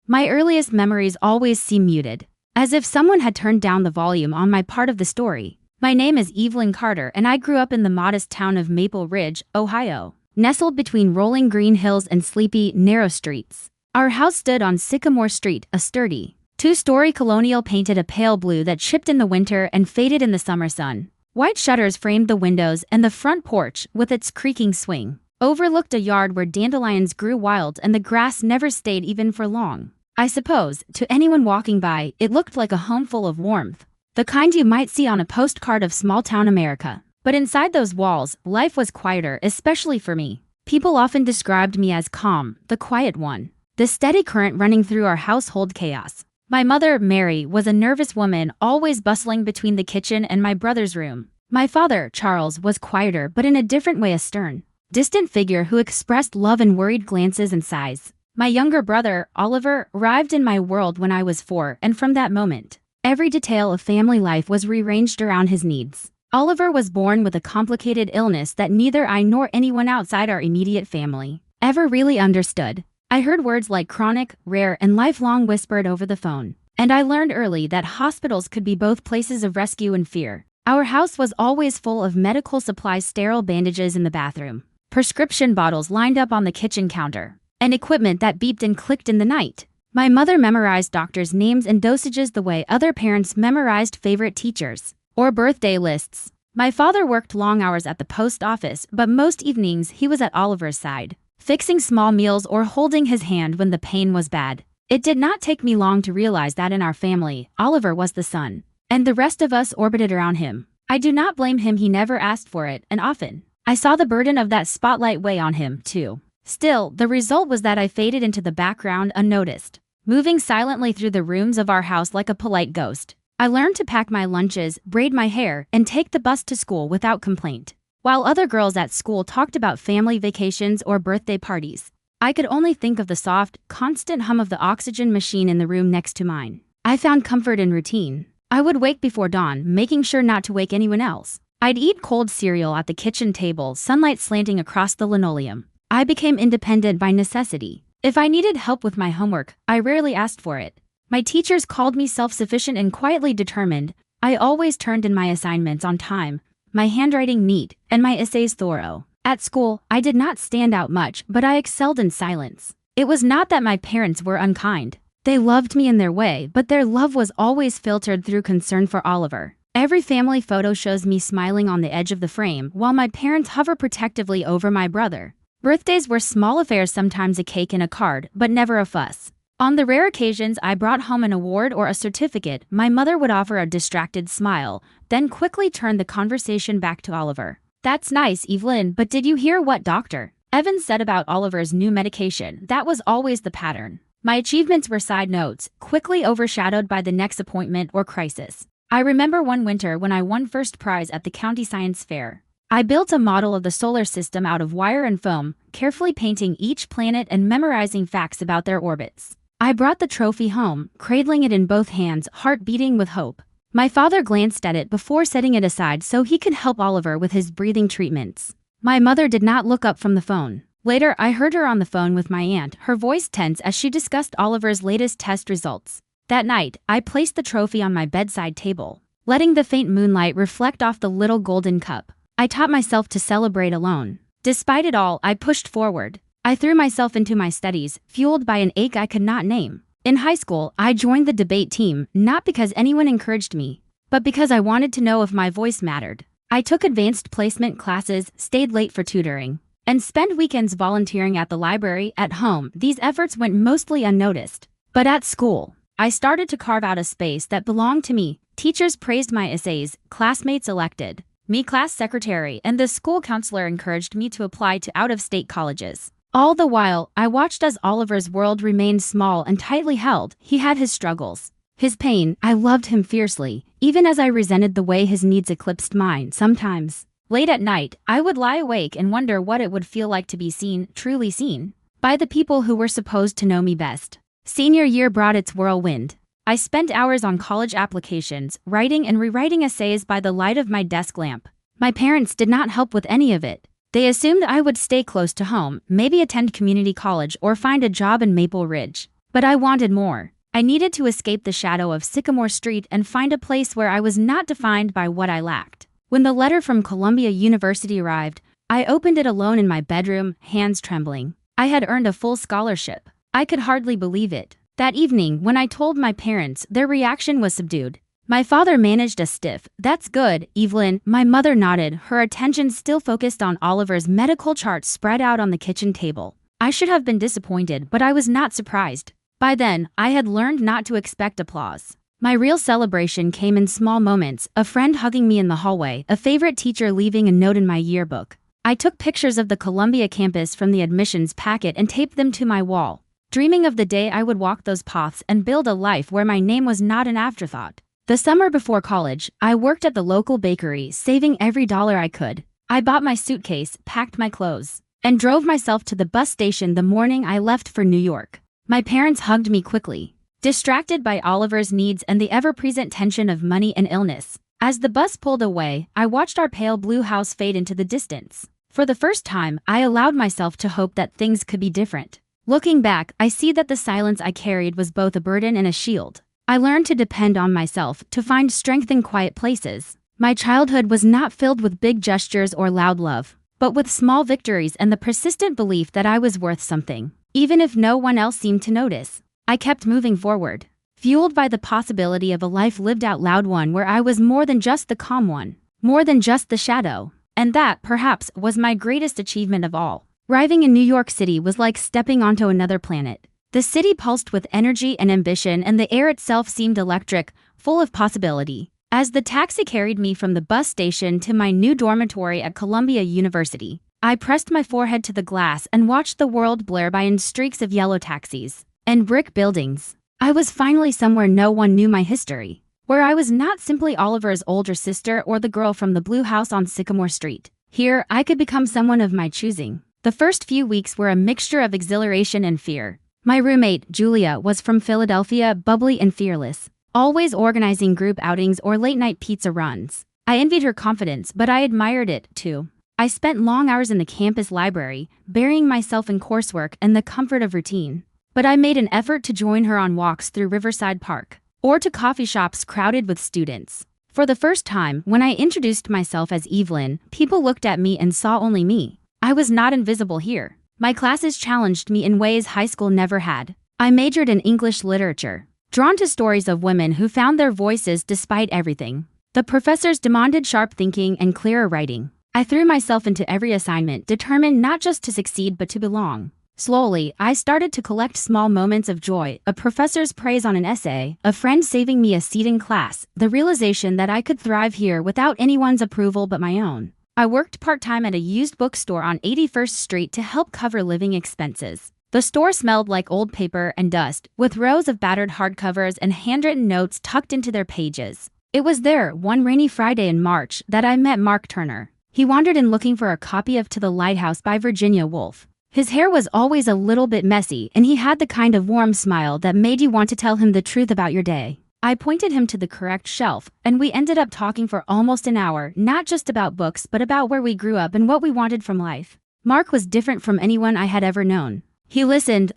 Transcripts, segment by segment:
My earliest memories always seem muted, as if someone had turned down the volume on my part of the story. My name is Evelyn Carter and I grew up in the modest town of Maple Ridge, Ohio, nestled between rolling green hills and sleepy, narrow streets. Our house stood on Sycamore Street, a sturdy, two-story colonial painted a pale blue that chipped in the winter and faded in the summer sun. White shutters framed the windows and the front porch, with its creaking swing, overlooked a yard where dandelions grew wild and the grass never stayed even for long. I suppose, to anyone walking by, it looked like a home full of warmth, the kind you might see on a postcard of small-town America. But inside those walls, life was quieter, especially for me. People often described me as calm, the quiet one, the steady current running through our household chaos. My mother, Mary, was a nervous woman, always bustling between the kitchen and my brother's room. My father, Charles, was quieter but in a different way, a stern, distant figure who expressed love in worried glances and sighs. My younger brother, Oliver, arrived in my world when I was 4, and from that moment, every detail of family life was rearranged around his needs. Oliver was born with a complicated illness that neither I nor anyone outside our immediate family ever really understood. I heard words like chronic, rare, and lifelong whispered over the phone, and I learned early that hospitals could be both places of rescue and fear. Our house was always full of medical supplies, sterile bandages in the bathroom, prescription bottles lined up on the kitchen counter, and equipment that beeped and clicked in the night. My mother memorized doctors' names and dosages the way other parents memorized favorite teachers or birthday lists. My father worked long hours at the post office, but most evenings he was at Oliver's side, fixing small meals or holding his hand when the pain was bad. It did not take me long to realize that in our family, Oliver was the sun, and the rest of us orbited around him. I do not blame him, he never asked for it, and often I saw the burden of that spotlight weigh on him, too. Still, the result was that I faded into the background unnoticed, moving silently through the rooms of our house like a polite ghost. I learned to pack my lunches, braid my hair, and take the bus to school without complaint. While other girls at school talked about family vacations or birthday parties, I could only think of the soft, constant hum of the oxygen machine in the room next to mine. I found comfort in routine. I would wake before dawn, making sure not to wake anyone else. I'd eat cold cereal at the kitchen table, sunlight slanting across the linoleum. I became independent by necessity. If I needed help with my homework, I rarely asked for it. My teachers called me self-sufficient and quietly determined. I always turned in my assignments on time, my handwriting neat, and my essays thorough. At school, I did not stand out much, but I excelled in silence. It was not that my parents were unkind. They loved me in their way, but their love was always filtered through concern for Oliver. Every family photo shows me smiling on the edge of the frame, while my parents hover protectively over my brother. Birthdays were small affairs, sometimes a cake and a card, but never a fuss. On the rare occasions I brought home an award or a certificate, my mother would offer a distracted smile, then quickly turn the conversation back to Oliver. "That's nice, Evelyn, but did you hear what Dr. Evans said about Oliver's new medication?" That was always the pattern. My achievements were side notes, quickly overshadowed by the next appointment or crisis. I remember one winter when I won first prize at the county science fair. I built a model of the solar system out of wire and foam, carefully painting each planet and memorizing facts about their orbits. I brought the trophy home, cradling it in both hands, heart beating with hope. My father glanced at it before setting it aside so he could help Oliver with his breathing treatments. My mother did not look up from the phone. Later, I heard her on the phone with my aunt, her voice tense as she discussed Oliver's latest test results. That night, I placed the trophy on my bedside table, letting the faint moonlight reflect off the little golden cup. I taught myself to celebrate alone. Despite it all, I pushed forward. I threw myself into my studies, fueled by an ache I could not name. In high school, I joined the debate team, not because anyone encouraged me, but because I wanted to know if my voice mattered. I took advanced placement classes, stayed late for tutoring, and spent weekends volunteering at the library. At home, these efforts went mostly unnoticed. But at school, I started to carve out a space that belonged to me. Teachers praised my essays, classmates elected me class secretary, and the school counselor encouraged me to apply to out-of-state colleges. All the while, I watched as Oliver's world remained small and tightly held. He had his struggles, his pain. I loved him fiercely, even as I resented the way his needs eclipsed mine. Sometimes, late at night, I would lie awake and wonder what it would feel like to be seen, truly seen, by the people who were supposed to know me best. Senior year brought its whirlwind. I spent hours on college applications, writing and rewriting essays by the light of my desk lamp. My parents did not help with any of it. They assumed I would stay close to home, maybe attend community college or find a job in Maple Ridge. But I wanted more. I needed to escape the shadow of Sycamore Street and find a place where I was not defined by what I lacked. When the letter from Columbia University arrived, I opened it alone in my bedroom, hands trembling. I had earned a full scholarship. I could hardly believe it. That evening, when I told my parents, their reaction was subdued. My father managed a stiff, "That's good, Evelyn." My mother nodded, her attention still focused on Oliver's medical chart spread out on the kitchen table. I should have been disappointed, but I was not surprised. By then, I had learned not to expect applause. My real celebration came in small moments, a friend hugging me in the hallway, a favorite teacher leaving a note in my yearbook. I took pictures of the Columbia campus from the admissions packet and taped them to my wall, dreaming of the day I would walk those paths and build a life where my name was not an afterthought. The summer before college, I worked at the local bakery, saving every dollar I could. I bought my suitcase, packed my clothes, and drove myself to the bus station the morning I left for New York. My parents hugged me quickly, distracted by Oliver's needs and the ever-present tension of money and illness. As the bus pulled away, I watched our pale blue house fade into the distance. For the first time, I allowed myself to hope that things could be different. Looking back, I see that the silence I carried was both a burden and a shield. I learned to depend on myself, to find strength in quiet places. My childhood was not filled with big gestures or loud love, but with small victories and the persistent belief that I was worth something, even if no one else seemed to notice. I kept moving forward, fueled by the possibility of a life lived out loud, one where I was more than just the calm one, more than just the shadow. And that, perhaps, was my greatest achievement of all. Arriving in New York City was like stepping onto another planet. The city pulsed with energy and ambition, and the air itself seemed electric, full of possibility. As the taxi carried me from the bus station to my new dormitory at Columbia University, I pressed my forehead to the glass and watched the world blur by in streaks of yellow taxis and brick buildings. I was finally somewhere no one knew my history, where I was not simply Oliver's older sister or the girl from the blue house on Sycamore Street. Here, I could become someone of my choosing. The first few weeks were a mixture of exhilaration and fear. My roommate, Julia, was from Philadelphia, bubbly and fearless, always organizing group outings or late-night pizza runs. I envied her confidence, but I admired it, too. I spent long hours in the campus library, burying myself in coursework and the comfort of routine. But I made an effort to join her on walks through Riverside Park, or to coffee shops crowded with students. For the first time, when I introduced myself as Evelyn, people looked at me and saw only me. I was not invisible here. My classes challenged me in ways high school never had. I majored in English literature, drawn to stories of women who found their voices despite everything. The professors demanded sharp thinking and clearer writing. I threw myself into every assignment, determined not just to succeed but to belong. Slowly, I started to collect small moments of joy, a professor's praise on an essay, a friend saving me a seat in class, the realization that I could thrive here without anyone's approval but my own. I worked part-time at a used bookstore on 81st Street to help cover living expenses. The store smelled like old paper and dust, with rows of battered hardcovers and handwritten notes tucked into their pages. It was there, one rainy Friday in March, that I met Mark Turner. He wandered in looking for a copy of To the Lighthouse by Virginia Woolf. His hair was always a little bit messy, and he had the kind of warm smile that made you want to tell him the truth about your day. I pointed him to the correct shelf, and we ended up talking for almost an hour, not just about books but about where we grew up and what we wanted from life. Mark was different from anyone I had ever known. He listened.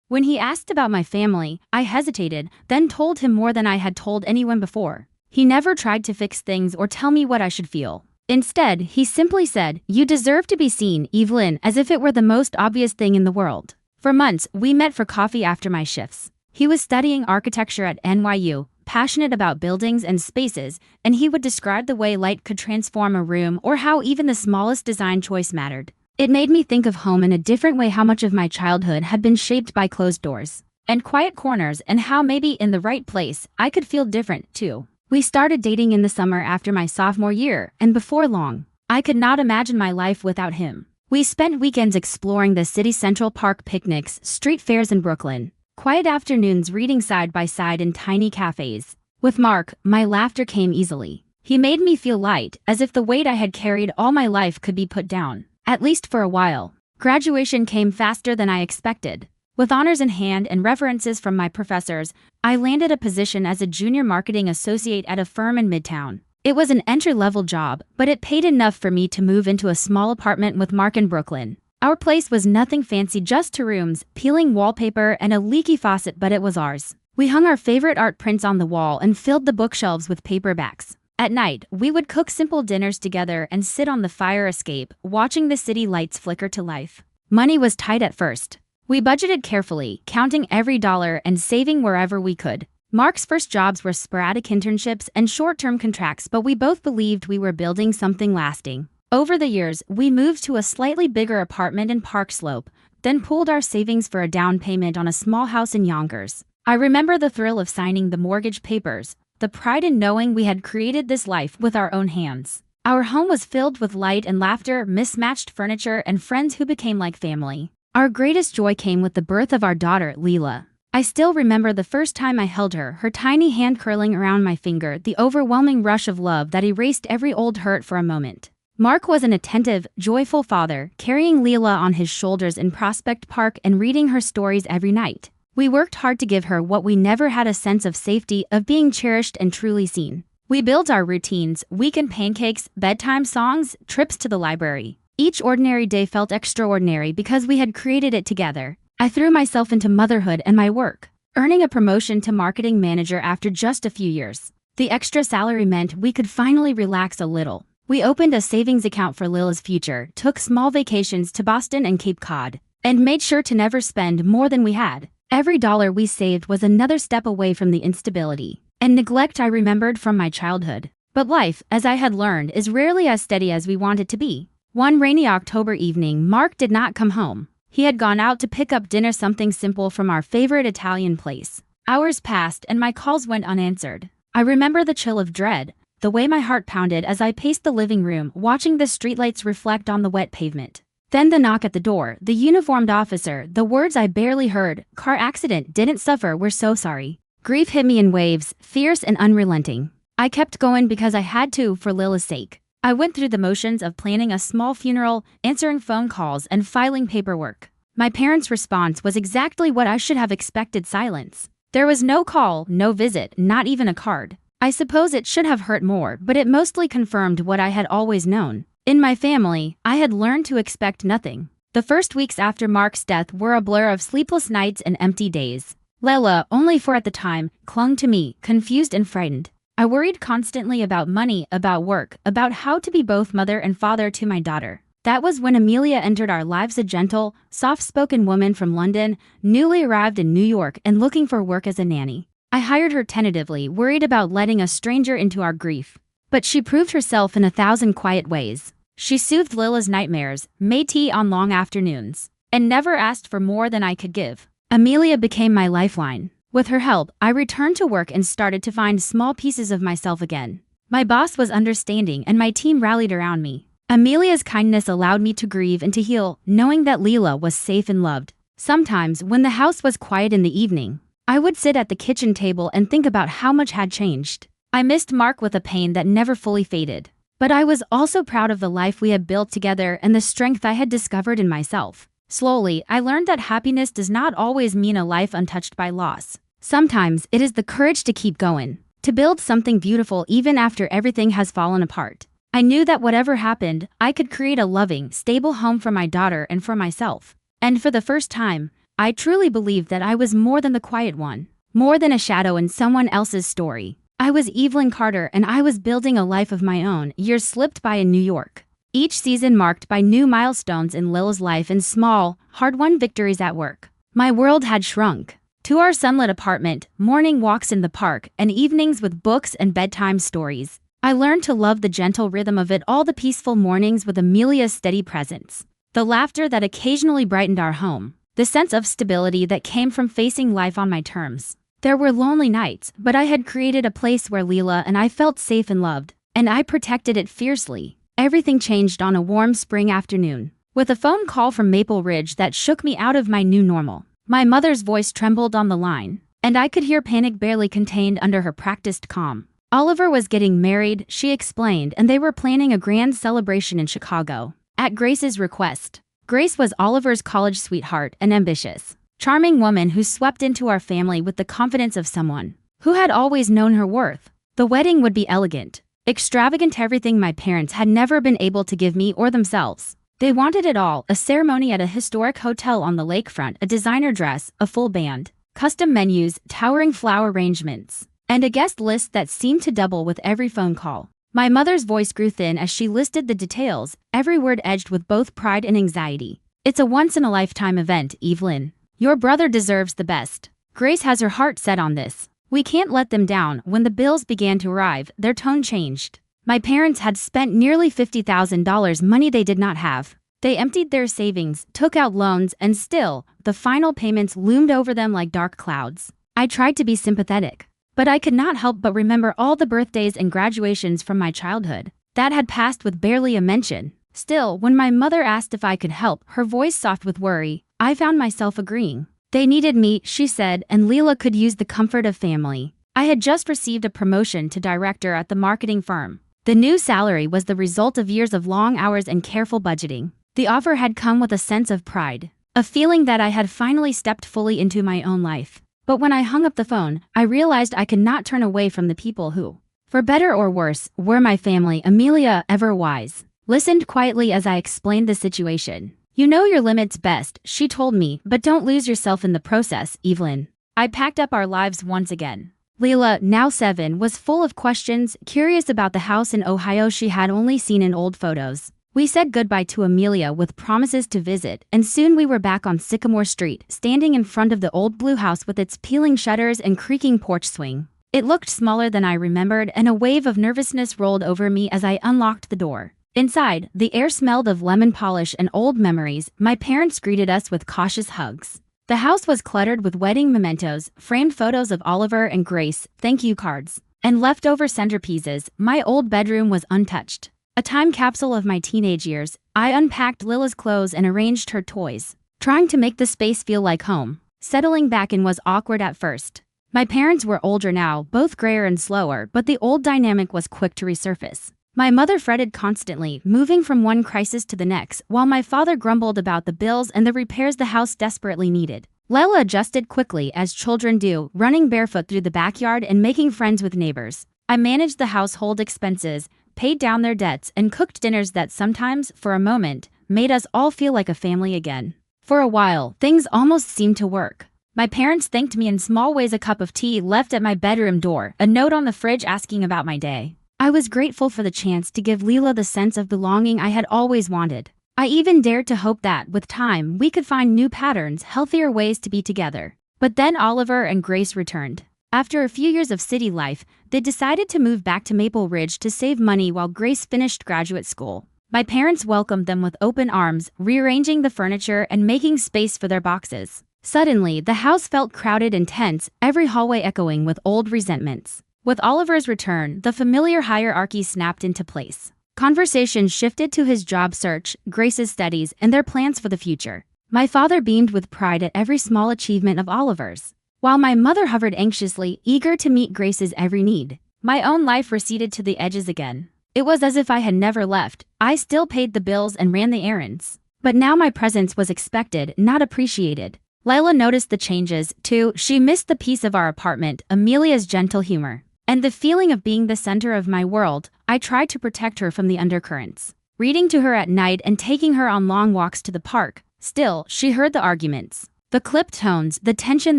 When he asked about my family, I hesitated, then told him more than I had told anyone before. He never tried to fix things or tell me what I should feel. Instead, he simply said, "You deserve to be seen, Evelyn," as if it were the most obvious thing in the world. For months, we met for coffee after my shifts. He was studying architecture at NYU, passionate about buildings and spaces, and he would describe the way light could transform a room or how even the smallest design choice mattered. It made me think of home in a different way, how much of my childhood had been shaped by closed doors and quiet corners, and how maybe in the right place, I could feel different, too. We started dating in the summer after my sophomore year, and before long, I could not imagine my life without him. We spent weekends exploring the city Central Park, picnics, street fairs in Brooklyn, quiet afternoons reading side by side in tiny cafes. With Mark, my laughter came easily. He made me feel light, as if the weight I had carried all my life could be put down, at least for a while. Graduation came faster than I expected. With honors in hand and references from my professors, I landed a position as a junior marketing associate at a firm in Midtown. It was an entry-level job, but it paid enough for me to move into a small apartment with Mark in Brooklyn. Our place was nothing fancy, just 2 rooms, peeling wallpaper, and a leaky faucet, but it was ours. We hung our favorite art prints on the wall and filled the bookshelves with paperbacks. At night, we would cook simple dinners together and sit on the fire escape, watching the city lights flicker to life. Money was tight at first. We budgeted carefully, counting every dollar and saving wherever we could. Mark's first jobs were sporadic internships and short-term contracts, but we both believed we were building something lasting. Over the years, we moved to a slightly bigger apartment in Park Slope, then pooled our savings for a down payment on a small house in Yonkers. I remember the thrill of signing the mortgage papers, the pride in knowing we had created this life with our own hands. Our home was filled with light and laughter, mismatched furniture, and friends who became like family. Our greatest joy came with the birth of our daughter, Leela. I still remember the first time I held her, her tiny hand curling around my finger, the overwhelming rush of love that erased every old hurt for a moment. Mark was an attentive, joyful father, carrying Leela on his shoulders in Prospect Park and reading her stories every night. We worked hard to give her what we never had, a sense of safety, of being cherished and truly seen. We built our routines, weekend pancakes, bedtime songs, trips to the library. Each ordinary day felt extraordinary because we had created it together. I threw myself into motherhood and my work, earning a promotion to marketing manager after just a few years. The extra salary meant we could finally relax a little. We opened a savings account for Lila's future, took small vacations to Boston and Cape Cod, and made sure to never spend more than we had. Every dollar we saved was another step away from the instability and neglect I remembered from my childhood. But life, as I had learned, is rarely as steady as we want it to be. One rainy October evening, Mark did not come home. He had gone out to pick up dinner, something simple from our favorite Italian place. Hours passed and my calls went unanswered. I remember the chill of dread, the way my heart pounded as I paced the living room, watching the streetlights reflect on the wet pavement. Then the knock at the door, the uniformed officer, the words I barely heard, "Car accident, didn't suffer, we're so sorry." Grief hit me in waves, fierce and unrelenting. I kept going because I had to, for Lila's sake. I went through the motions of planning a small funeral, answering phone calls, and filing paperwork. My parents' response was exactly what I should have expected: silence. There was no call, no visit, not even a card. I suppose it should have hurt more, but it mostly confirmed what I had always known. In my family, I had learned to expect nothing. The first weeks after Mark's death were a blur of sleepless nights and empty days. Leila, only 4 at the time, clung to me, confused and frightened. I worried constantly about money, about work, about how to be both mother and father to my daughter. That was when Amelia entered our lives, a gentle, soft-spoken woman from London, newly arrived in New York and looking for work as a nanny. I hired her tentatively, worried about letting a stranger into our grief. But she proved herself in 1,000 quiet ways. She soothed Lila's nightmares, made tea on long afternoons, and never asked for more than I could give. Amelia became my lifeline. With her help, I returned to work and started to find small pieces of myself again. My boss was understanding and my team rallied around me. Amelia's kindness allowed me to grieve and to heal, knowing that Leela was safe and loved. Sometimes, when the house was quiet in the evening, I would sit at the kitchen table and think about how much had changed. I missed Mark with a pain that never fully faded. But I was also proud of the life we had built together and the strength I had discovered in myself. Slowly, I learned that happiness does not always mean a life untouched by loss. Sometimes it is the courage to keep going, to build something beautiful even after everything has fallen apart. I knew that whatever happened, I could create a loving, stable home for my daughter and for myself. And for the first time, I truly believed that I was more than the quiet one, more than a shadow in someone else's story. I was Evelyn Carter and I was building a life of my own. Years slipped by in New York, each season marked by new milestones in Lila's life and small, hard-won victories at work. My world had shrunk to our sunlit apartment, morning walks in the park, and evenings with books and bedtime stories. I learned to love the gentle rhythm of it all, the peaceful mornings with Amelia's steady presence, the laughter that occasionally brightened our home, the sense of stability that came from facing life on my terms. There were lonely nights, but I had created a place where Leela and I felt safe and loved, and I protected it fiercely. Everything changed on a warm spring afternoon, with a phone call from Maple Ridge that shook me out of my new normal. My mother's voice trembled on the line, and I could hear panic barely contained under her practiced calm. Oliver was getting married, she explained, and they were planning a grand celebration in Chicago, at Grace's request. Grace was Oliver's college sweetheart, an ambitious, charming woman who swept into our family with the confidence of someone who had always known her worth. The wedding would be elegant, extravagant, everything my parents had never been able to give me or themselves. They wanted it all: a ceremony at a historic hotel on the lakefront, a designer dress, a full band, custom menus, towering flower arrangements, and a guest list that seemed to double with every phone call. My mother's voice grew thin as she listed the details, every word edged with both pride and anxiety. "It's a once-in-a-lifetime event, Evelyn. Your brother deserves the best. Grace has her heart set on this. We can't let them down." When the bills began to arrive, their tone changed. My parents had spent nearly $50,000, money they did not have. They emptied their savings, took out loans, and still, the final payments loomed over them like dark clouds. I tried to be sympathetic, but I could not help but remember all the birthdays and graduations from my childhood that had passed with barely a mention. Still, when my mother asked if I could help, her voice soft with worry, I found myself agreeing. "They needed me," she said, "and Leela could use the comfort of family." I had just received a promotion to director at the marketing firm. The new salary was the result of years of long hours and careful budgeting. The offer had come with a sense of pride, a feeling that I had finally stepped fully into my own life. But when I hung up the phone, I realized I could not turn away from the people who, for better or worse, were my family. Amelia, ever wise, listened quietly as I explained the situation. "You know your limits best," she told me, "but don't lose yourself in the process, Evelyn." I packed up our lives once again. Leela, now 7, was full of questions, curious about the house in Ohio she had only seen in old photos. We said goodbye to Amelia with promises to visit, and soon we were back on Sycamore Street, standing in front of the old blue house with its peeling shutters and creaking porch swing. It looked smaller than I remembered, and a wave of nervousness rolled over me as I unlocked the door. Inside, the air smelled of lemon polish and old memories. My parents greeted us with cautious hugs. The house was cluttered with wedding mementos, framed photos of Oliver and Grace, thank you cards, and leftover centerpieces. My old bedroom was untouched, a time capsule of my teenage years. I unpacked Lila's clothes and arranged her toys, trying to make the space feel like home. Settling back in was awkward at first. My parents were older now, both grayer and slower, but the old dynamic was quick to resurface. My mother fretted constantly, moving from one crisis to the next, while my father grumbled about the bills and the repairs the house desperately needed. Leila adjusted quickly, as children do, running barefoot through the backyard and making friends with neighbors. I managed the household expenses, paid down their debts, and cooked dinners that sometimes, for a moment, made us all feel like a family again. For a while, things almost seemed to work. My parents thanked me in small ways: a cup of tea left at my bedroom door, a note on the fridge asking about my day. I was grateful for the chance to give Leela the sense of belonging I had always wanted. I even dared to hope that, with time, we could find new patterns, healthier ways to be together. But then Oliver and Grace returned. After a few years of city life, they decided to move back to Maple Ridge to save money while Grace finished graduate school. My parents welcomed them with open arms, rearranging the furniture and making space for their boxes. Suddenly, the house felt crowded and tense, every hallway echoing with old resentments. With Oliver's return, the familiar hierarchy snapped into place. Conversation shifted to his job search, Grace's studies, and their plans for the future. My father beamed with pride at every small achievement of Oliver's, while my mother hovered anxiously, eager to meet Grace's every need. My own life receded to the edges again. It was as if I had never left. I still paid the bills and ran the errands. But now my presence was expected, not appreciated. Lila noticed the changes, too. She missed the peace of our apartment, Amelia's gentle humor, and the feeling of being the center of my world. I tried to protect her from the undercurrents, reading to her at night and taking her on long walks to the park. Still, she heard the arguments, the clipped tones, the tension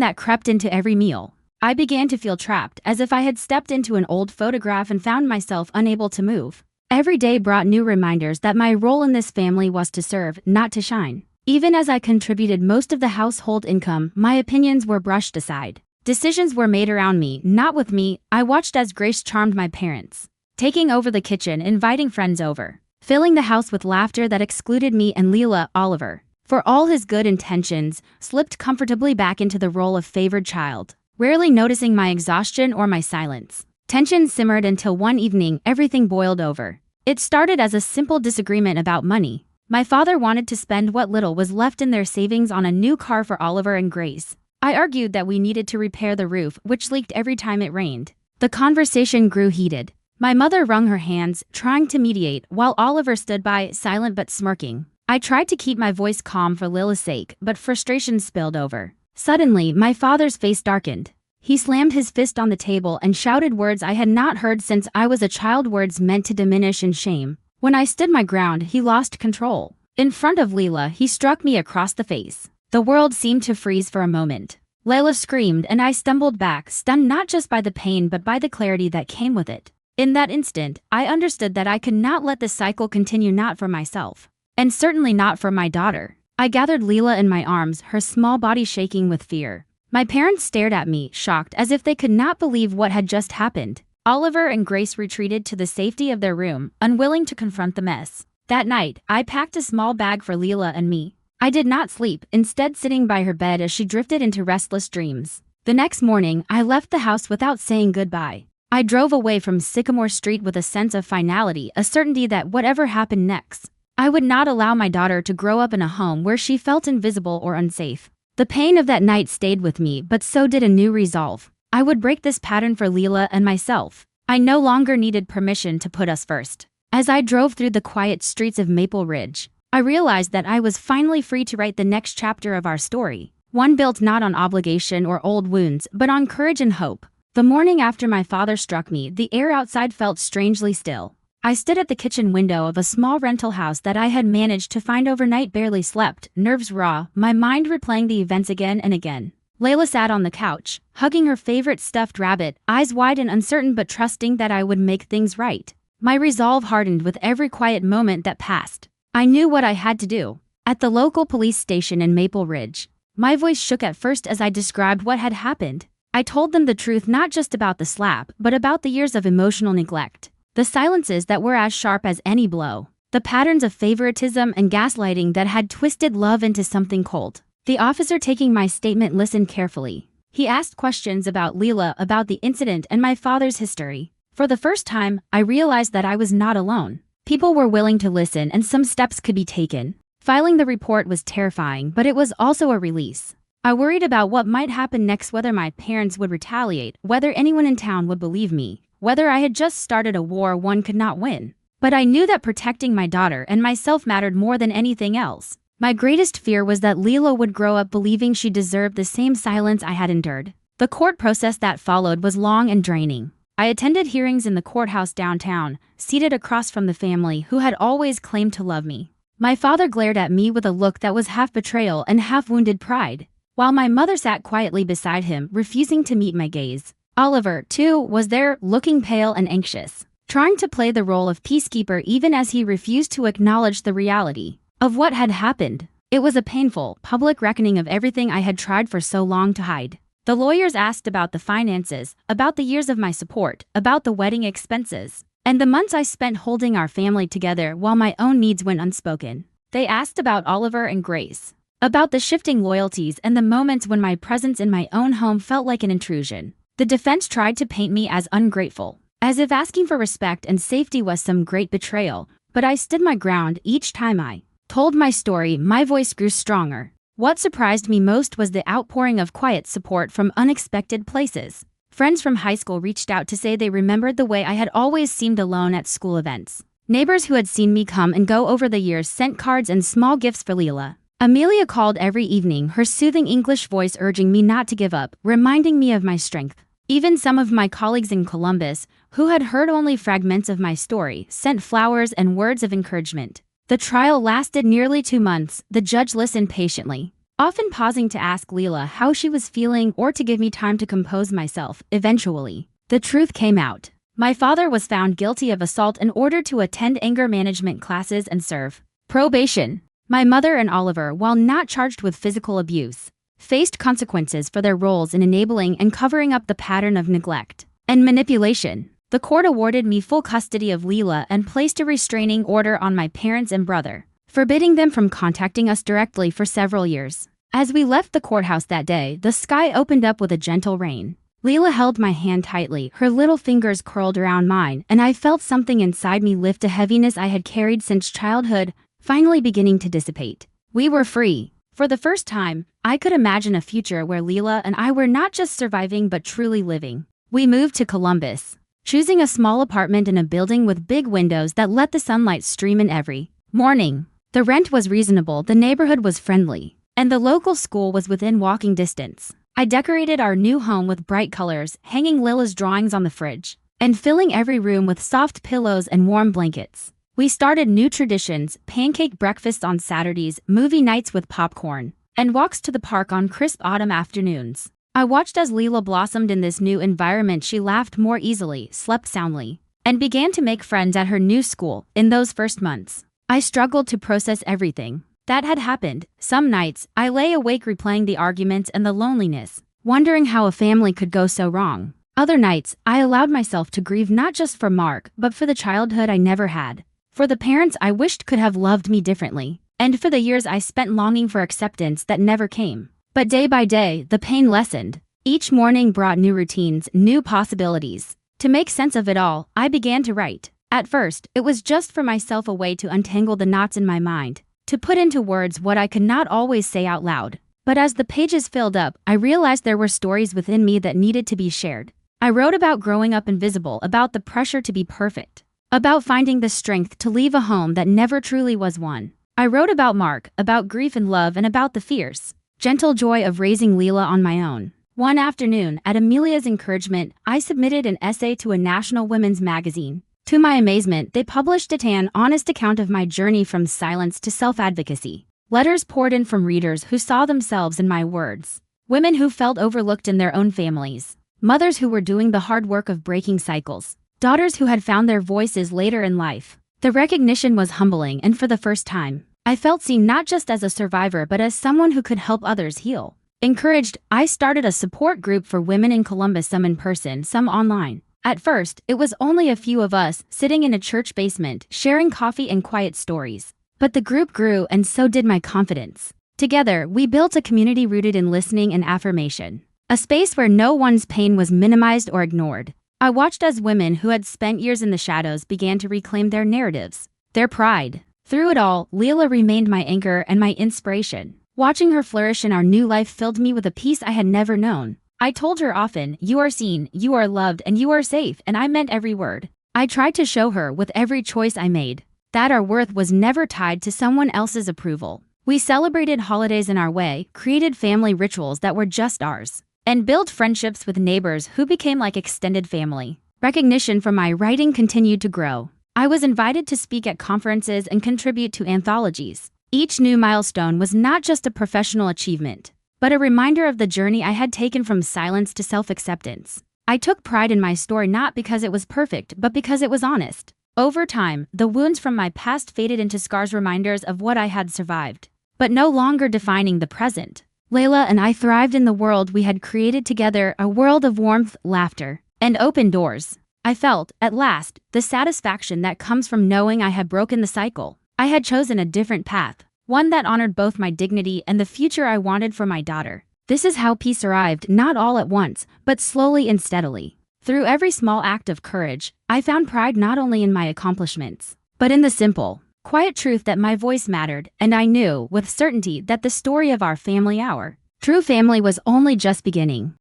that crept into every meal. I began to feel trapped, as if I had stepped into an old photograph and found myself unable to move. Every day brought new reminders that my role in this family was to serve, not to shine. Even as I contributed most of the household income, my opinions were brushed aside. Decisions were made around me, not with me. I watched as Grace charmed my parents, taking over the kitchen, inviting friends over, filling the house with laughter that excluded me and Leela. Oliver, for all his good intentions, slipped comfortably back into the role of favored child, rarely noticing my exhaustion or my silence. Tension simmered until one evening everything boiled over. It started as a simple disagreement about money. My father wanted to spend what little was left in their savings on a new car for Oliver and Grace. I argued that we needed to repair the roof, which leaked every time it rained. The conversation grew heated. My mother wrung her hands, trying to mediate, while Oliver stood by, silent but smirking. I tried to keep my voice calm for Lila's sake, but frustration spilled over. Suddenly, my father's face darkened. He slammed his fist on the table and shouted words I had not heard since I was a child, words meant to diminish and shame. When I stood my ground, he lost control. In front of Leela, he struck me across the face. The world seemed to freeze for a moment. Layla screamed and I stumbled back, stunned not just by the pain but by the clarity that came with it. In that instant, I understood that I could not let this cycle continue, not for myself, and certainly not for my daughter. I gathered Leela in my arms, her small body shaking with fear. My parents stared at me, shocked, as if they could not believe what had just happened. Oliver and Grace retreated to the safety of their room, unwilling to confront the mess. That night, I packed a small bag for Leela and me. I did not sleep, instead sitting by her bed as she drifted into restless dreams. The next morning, I left the house without saying goodbye. I drove away from Sycamore Street with a sense of finality, a certainty that whatever happened next, I would not allow my daughter to grow up in a home where she felt invisible or unsafe. The pain of that night stayed with me, but so did a new resolve. I would break this pattern for Leela and myself. I no longer needed permission to put us first. As I drove through the quiet streets of Maple Ridge, I realized that I was finally free to write the next chapter of our story, one built not on obligation or old wounds, but on courage and hope. The morning after my father struck me, the air outside felt strangely still. I stood at the kitchen window of a small rental house that I had managed to find overnight, barely slept, nerves raw, my mind replaying the events again and again. Layla sat on the couch, hugging her favorite stuffed rabbit, eyes wide and uncertain but trusting that I would make things right. My resolve hardened with every quiet moment that passed. I knew what I had to do. At the local police station in Maple Ridge, my voice shook at first as I described what had happened. I told them the truth, not just about the slap, but about the years of emotional neglect. The silences that were as sharp as any blow. The patterns of favoritism and gaslighting that had twisted love into something cold. The officer taking my statement listened carefully. He asked questions about Leela, about the incident, and my father's history. For the first time, I realized that I was not alone. People were willing to listen and some steps could be taken. Filing the report was terrifying, but it was also a release. I worried about what might happen next, whether my parents would retaliate, whether anyone in town would believe me, whether I had just started a war one could not win. But I knew that protecting my daughter and myself mattered more than anything else. My greatest fear was that Leela would grow up believing she deserved the same silence I had endured. The court process that followed was long and draining. I attended hearings in the courthouse downtown, seated across from the family who had always claimed to love me. My father glared at me with a look that was half betrayal and half wounded pride, while my mother sat quietly beside him, refusing to meet my gaze. Oliver, too, was there, looking pale and anxious, trying to play the role of peacekeeper even as he refused to acknowledge the reality of what had happened. It was a painful, public reckoning of everything I had tried for so long to hide. The lawyers asked about the finances, about the years of my support, about the wedding expenses, and the months I spent holding our family together while my own needs went unspoken. They asked about Oliver and Grace, about the shifting loyalties and the moments when my presence in my own home felt like an intrusion. The defense tried to paint me as ungrateful, as if asking for respect and safety was some great betrayal, but I stood my ground. Each time I told my story, my voice grew stronger. What surprised me most was the outpouring of quiet support from unexpected places. Friends from high school reached out to say they remembered the way I had always seemed alone at school events. Neighbors who had seen me come and go over the years sent cards and small gifts for Leela. Amelia called every evening, her soothing English voice urging me not to give up, reminding me of my strength. Even some of my colleagues in Columbus, who had heard only fragments of my story, sent flowers and words of encouragement. The trial lasted nearly 2 months. The judge listened patiently, often pausing to ask Leela how she was feeling or to give me time to compose myself. Eventually, the truth came out. My father was found guilty of assault and ordered to attend anger management classes and serve probation. My mother and Oliver, while not charged with physical abuse, faced consequences for their roles in enabling and covering up the pattern of neglect and manipulation. The court awarded me full custody of Leela and placed a restraining order on my parents and brother, forbidding them from contacting us directly for several years. As we left the courthouse that day, the sky opened up with a gentle rain. Leela held my hand tightly, her little fingers curled around mine, and I felt something inside me lift, a heaviness I had carried since childhood, finally beginning to dissipate. We were free. For the first time, I could imagine a future where Leela and I were not just surviving but truly living. We moved to Columbus, choosing a small apartment in a building with big windows that let the sunlight stream in every morning. The rent was reasonable, the neighborhood was friendly, and the local school was within walking distance. I decorated our new home with bright colors, hanging Lila's drawings on the fridge, and filling every room with soft pillows and warm blankets. We started new traditions, pancake breakfasts on Saturdays, movie nights with popcorn, and walks to the park on crisp autumn afternoons. I watched as Leela blossomed in this new environment. She laughed more easily, slept soundly, and began to make friends at her new school. In those first months, I struggled to process everything that had happened. Some nights, I lay awake replaying the arguments and the loneliness, wondering how a family could go so wrong. Other nights, I allowed myself to grieve not just for Mark, but for the childhood I never had, for the parents I wished could have loved me differently, and for the years I spent longing for acceptance that never came. But day by day, the pain lessened. Each morning brought new routines, new possibilities. To make sense of it all, I began to write. At first, it was just for myself, a way to untangle the knots in my mind, to put into words what I could not always say out loud. But as the pages filled up, I realized there were stories within me that needed to be shared. I wrote about growing up invisible, about the pressure to be perfect, about finding the strength to leave a home that never truly was one. I wrote about Mark, about grief and love, and about the fierce, gentle joy of raising Leela on my own. One afternoon, at Amelia's encouragement, I submitted an essay to a national women's magazine. To my amazement, they published an honest account of my journey from silence to self-advocacy. Letters poured in from readers who saw themselves in my words. Women who felt overlooked in their own families. Mothers who were doing the hard work of breaking cycles. Daughters who had found their voices later in life. The recognition was humbling, and for the first time, I felt seen not just as a survivor but as someone who could help others heal. Encouraged, I started a support group for women in Columbus, some in person, some online. At first, it was only a few of us, sitting in a church basement, sharing coffee and quiet stories. But the group grew, and so did my confidence. Together, we built a community rooted in listening and affirmation. A space where no one's pain was minimized or ignored. I watched as women who had spent years in the shadows began to reclaim their narratives, their pride. Through it all, Leela remained my anchor and my inspiration. Watching her flourish in our new life filled me with a peace I had never known. I told her often, "You are seen, you are loved, and you are safe," and I meant every word. I tried to show her, with every choice I made, that our worth was never tied to someone else's approval. We celebrated holidays in our way, created family rituals that were just ours, and built friendships with neighbors who became like extended family. Recognition for my writing continued to grow. I was invited to speak at conferences and contribute to anthologies. Each new milestone was not just a professional achievement, but a reminder of the journey I had taken from silence to self-acceptance. I took pride in my story not because it was perfect, but because it was honest. Over time, the wounds from my past faded into scars, reminders of what I had survived, but no longer defining the present. Leila and I thrived in the world we had created together, a world of warmth, laughter, and open doors. I felt, at last, the satisfaction that comes from knowing I had broken the cycle. I had chosen a different path, one that honored both my dignity and the future I wanted for my daughter. This is how peace arrived, not all at once, but slowly and steadily. Through every small act of courage, I found pride not only in my accomplishments, but in the simple, quiet truth that my voice mattered, and I knew, with certainty, that the story of our family, our true family, was only just beginning.